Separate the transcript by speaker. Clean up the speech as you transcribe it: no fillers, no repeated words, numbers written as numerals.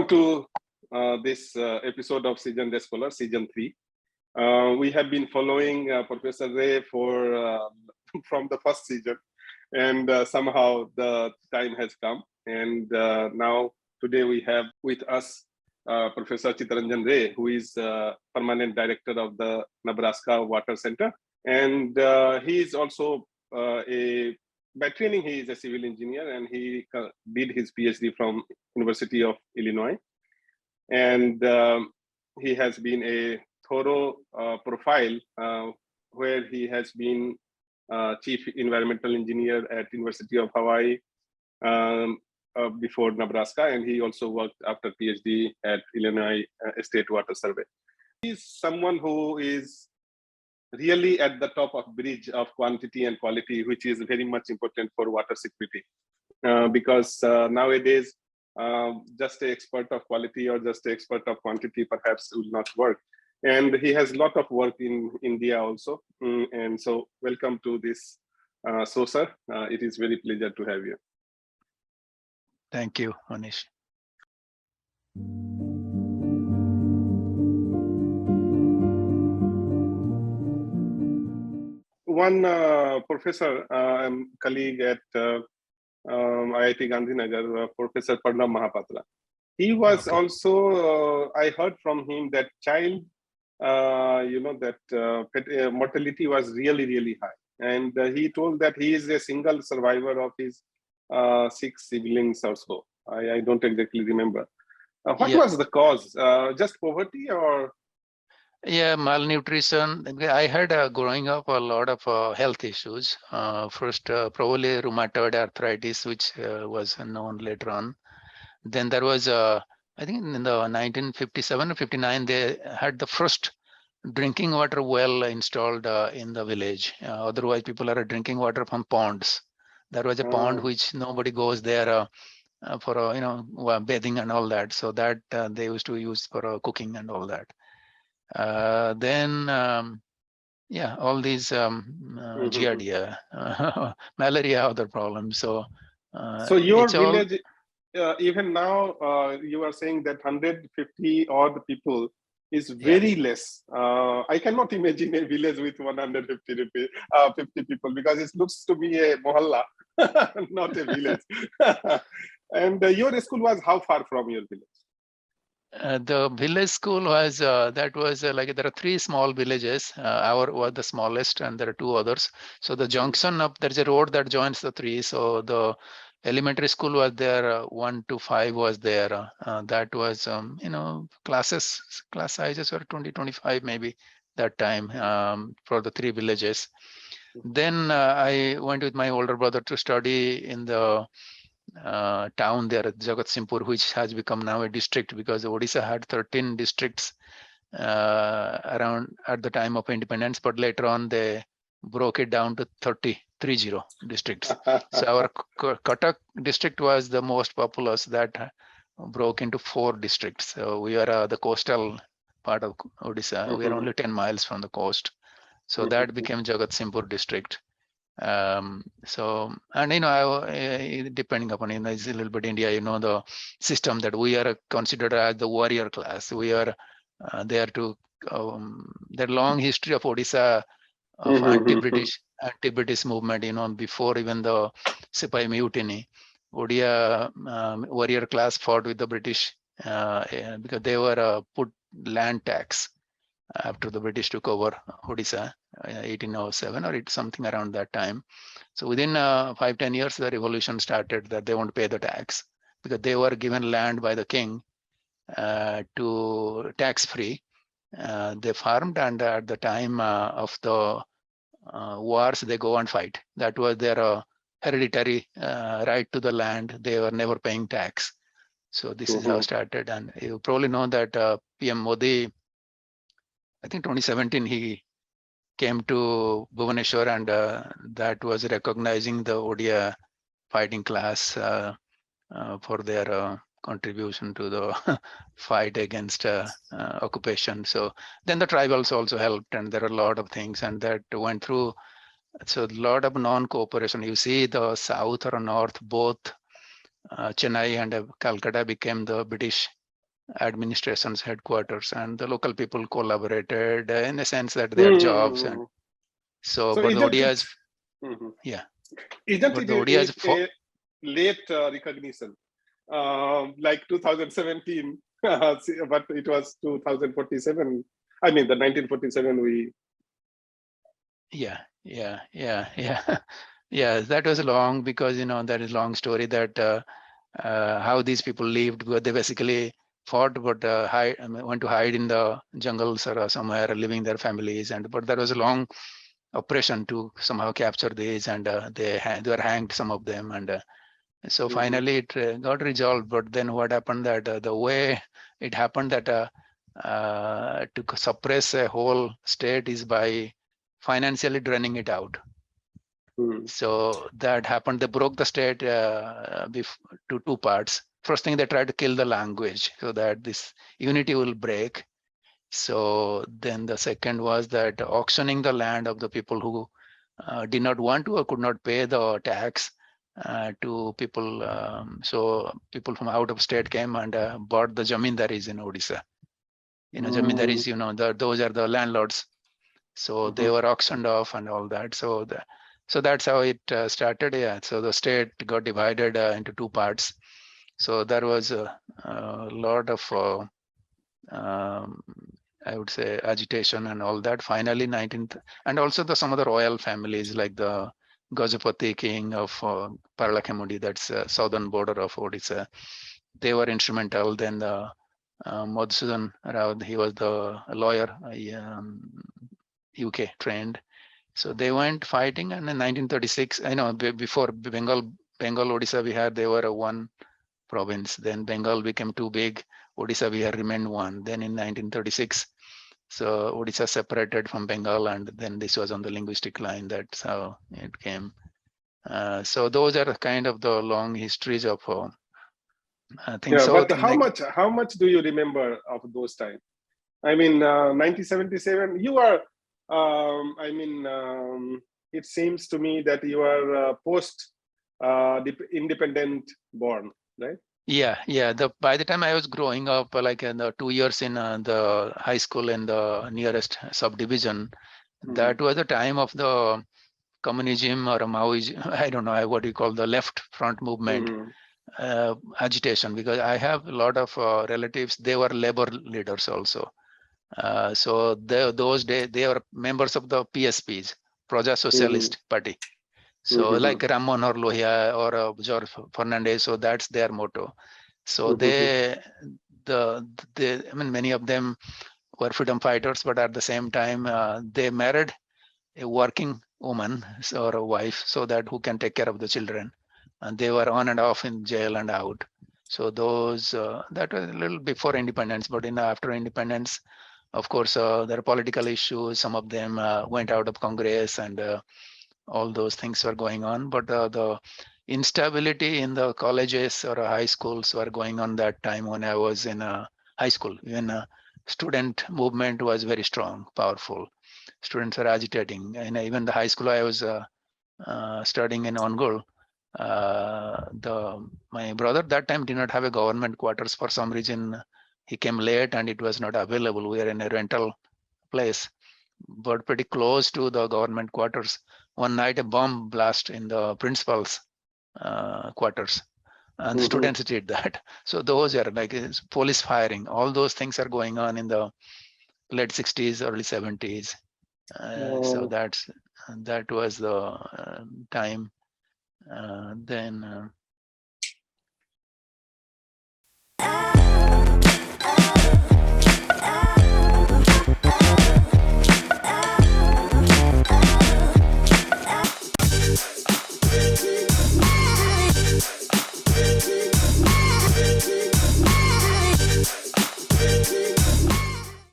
Speaker 1: Welcome to this episode of Season Day Scholar, Season 3. We have been following Professor Ray for from the first season, and somehow the time has come. And now today we have with us Professor Chittaranjan Ray, who is permanent director of the Nebraska Water Center. And he is also by training, he is a civil engineer, and he did his PhD from University of Illinois. And he has been a thorough profile where he has been chief environmental engineer at University of Hawaii before Nebraska, and he also worked after PhD at Illinois State Water Survey. He's someone who is really at the top of bridge of quantity and quality, which is very much important for water security. Because nowadays, just an expert of quality or just an expert of quantity perhaps will not work. And he has a lot of work in India also. And so welcome to this show, sir. It is very pleasure to have you.
Speaker 2: Thank you, Manish.
Speaker 1: One professor, colleague at IIT Gandhinagar, Professor Parnam Mahapatra. He was also, I heard from him that child, mortality was really, really high. And he told that he is a single survivor of his 6 siblings or so. I don't exactly remember. What was the cause? Just poverty or?
Speaker 2: Yeah, malnutrition. I had growing up a lot of health issues. First, probably rheumatoid arthritis, which was known later on. Then there was, I think in the 1957 or 59, they had the first drinking water well installed in the village. Otherwise, people are drinking water from ponds. There was a pond which nobody goes there for bathing and all that. So that they used to use for cooking and all that. Then all these giardia, malaria, other problems. So
Speaker 1: your village, even now, you are saying that 150 odd people is very less. I cannot imagine a village with 150 50 people, because it looks to be a mohalla, not a village. And your school was how far from your village?
Speaker 2: The village school was, like there are 3 small villages. Our was the smallest, and there are 2 others. So the junction up, there's a road that joins the 3. So the elementary school was there, 1 to 5 was there. That was, class sizes were 20, 25 maybe that time for the 3 villages. Then I went with my older brother to study in the town there at Jagatsinghpur, which has become now a district, because Odisha had 13 districts around at the time of independence, but later on they broke it down to 30 districts. So our Cuttack district was the most populous, that broke into 4 districts. So we are the coastal part of Odisha. We are only 10 miles from the coast. So that became Jagatsinghpur district. Depending upon, it's a little bit India, the system that we are considered as the warrior class. We are there to the long history of Odisha of anti-British movement, before even the Sipai mutiny. Odia warrior class fought with the British because they were put land tax after the British took over Odisha. 1807 or something around that time. So within 5-10 years, the revolution started that they won't pay the tax, because they were given land by the king to tax-free. They farmed, and at the time of the wars, they go and fight. That was their hereditary right to the land. They were never paying tax. So this is how it started. And you probably know that PM Modi, I think 2017, he came to Bhubaneswar, and that was recognizing the Odia fighting class for their contribution to the fight against occupation. So then the tribals also helped, and there are a lot of things, and that went through. So a lot of non-cooperation. You see the south or north, both Chennai and Calcutta became the British administration's headquarters, and the local people collaborated in the sense that they had jobs. And so,
Speaker 1: So
Speaker 2: but the
Speaker 1: isn't it?
Speaker 2: ODIs, yeah,
Speaker 1: Isn't
Speaker 2: but
Speaker 1: it
Speaker 2: the ODIs,
Speaker 1: a late recognition? Like 2017, but it was 2047. I mean, the 1947 we.
Speaker 2: Yeah. Yeah, that was long, because that is long story that how these people lived, but they basically fought, but went to hide in the jungles or somewhere, living their families. But there was a long operation to somehow capture these, and they were hanged, some of them. And so finally it got resolved. But then what happened, that the way it happened, that to suppress a whole state is by financially draining it out. So that happened. They broke the state to two parts. First thing, they tried to kill the language so that this unity will break. So then the second was that auctioning the land of the people who did not want to or could not pay the tax to people. So people from out of state came and bought the jamindaris in Odisha. Jamindaris, those are the landlords. So they were auctioned off and all that. So that's how it started. Yeah. So the state got divided into two parts. So there was a lot of, I would say, agitation and all that. Finally, and also some of the royal families, like the Gajapati king of Paralakemudi, that's southern border of Odisha. They were instrumental. Then the Madhusudan Rao, he was the lawyer, UK trained. So they went fighting, and in 1936, I know before Bengal, Odisha, Bihar, they were one province. Then Bengal became too big. Odisha, Bihar remained one. Then in 1936, so Odisha separated from Bengal, and then this was on the linguistic line. That's how it came. So those are kind of the long histories of things.
Speaker 1: Yeah,
Speaker 2: So
Speaker 1: but how much do you remember of those times? I mean, 1977. You are. It seems to me that you are post independent born, right?
Speaker 2: Yeah. By the time I was growing up, like in the 2 years in the high school in the nearest subdivision, that was the time of the communism or Maoism. I don't know what you call the left front movement agitation, because I have a lot of relatives. They were labor leaders also. So those days they were members of the PSPs, Praja Socialist Party. So like Ram Manohar Lohia or George Fernandez, so that's their motto. So many of them were freedom fighters, but at the same time they married a working woman or a wife, so that who can take care of the children, and they were on and off in jail and out. So those that was a little before independence, but after independence, of course, there are political issues. Some of them went out of Congress, and all those things were going on. But the instability in the colleges or high schools were going on that time when I was in high school. Even student movement was very strong, powerful. Students were agitating, and even the high school I was studying in Ongul. My brother that time did not have a government quarters for some reason. He came late and it was not available. We are in a rental place, but pretty close to the government quarters. One night, a bomb blast in the principal's quarters, and the students did that. So those are like police firing. All those things are going on in the late 60s, early 70s. So that was the time. Then